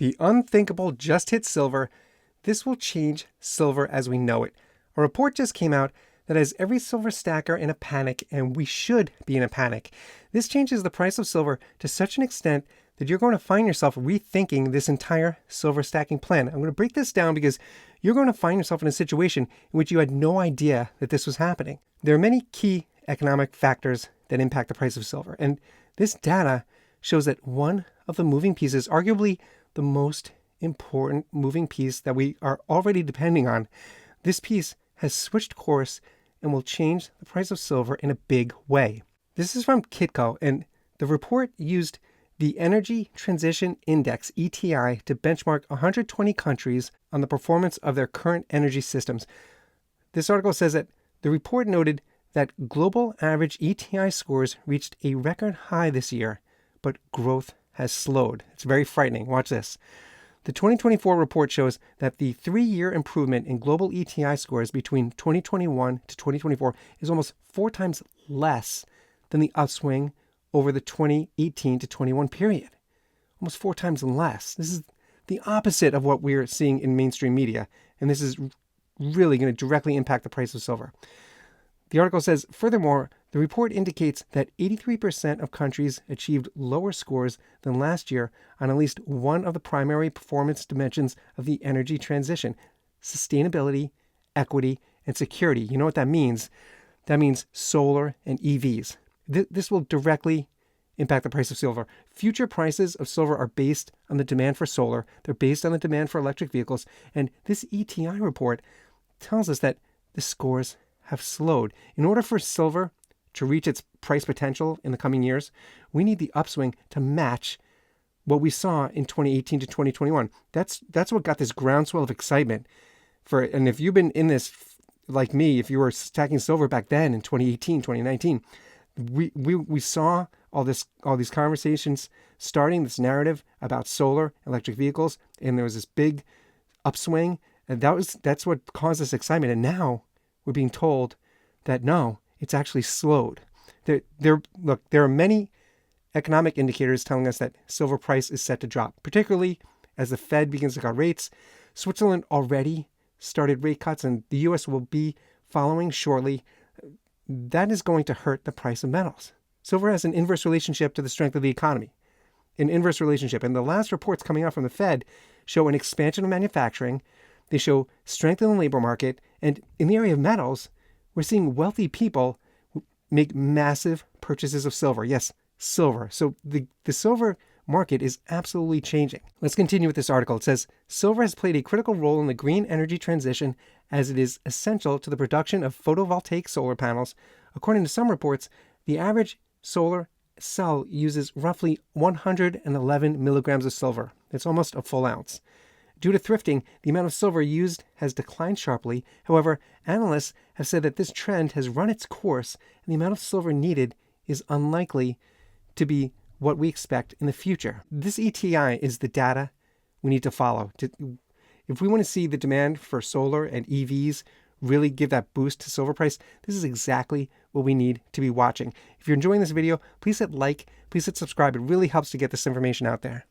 The unthinkable just hit silver. This will change silver as we know it. A report just came out that has every silver stacker in a panic, and we should be in a panic. This changes the price of silver to such an extent that you're going to find yourself rethinking this entire silver stacking plan. I'm going to break this down because you're going to find yourself in a situation in which you had no idea that this was happening. There are many key economic factors that impact the price of silver, and this data shows that one of the moving pieces, arguably the most important moving piece that we are already depending on, this piece has switched course and will change the price of silver in a big way. This is from Kitco, and the report used the Energy Transition Index, ETI, to benchmark 120 countries on the performance of their current energy systems. This article says that the report noted that global average ETI scores reached a record high this year, but growth has slowed. It's very frightening. Watch this. The 2024 report shows that the 3-year improvement in global ETI scores between 2021 to 2024 is almost 4 times less than the upswing over the 2018 to 21 period. Almost 4 times less. This is the opposite of what we're seeing in mainstream media, and this is really going to directly impact the price of silver. The article says, furthermore, the report indicates that 83% of countries achieved lower scores than last year on at least one of the primary performance dimensions of the energy transition: sustainability, equity, and security. You know what that means? That means solar and EVs. This will directly impact the price of silver. Future prices of silver are based on the demand for solar. They're based on the demand for electric vehicles. And this ETI report tells us that the scores have slowed. In order for silver to reach its price potential in the coming years, we need the upswing to match what we saw in 2018 to 2021. That's what got this groundswell of excitement and if you've been in this like me, if you were stacking silver back then in 2018, 2019, we saw all these conversations starting, this narrative about solar, electric vehicles, and there was this big upswing, and that's what caused this excitement. And now we're being told that no, it's actually slowed. There are many economic indicators telling us that silver price is set to drop, particularly as the Fed begins to cut rates. Switzerland already started rate cuts, and the U.S. will be following shortly. That is going to hurt the price of metals. Silver has an inverse relationship to the strength of the economy, an inverse relationship. And the last reports coming out from the Fed show an expansion of manufacturing. They show strength in the labor market. And in the area of metals, we're seeing wealthy people make massive purchases of silver. Yes, silver. So the silver market is absolutely changing. Let's continue with this article. It says, silver has played a critical role in the green energy transition as it is essential to the production of photovoltaic solar panels. According to some reports, the average solar cell uses roughly 111 milligrams of silver. It's almost a full ounce. Due to thrifting, the amount of silver used has declined sharply. However, analysts have said that this trend has run its course, and the amount of silver needed is unlikely to be what we expect in the future. This ETI is the data we need to follow. If we want to see the demand for solar and EVs really give that boost to silver price, this is exactly what we need to be watching. If you're enjoying this video, please hit like, please hit subscribe. It really helps to get this information out there.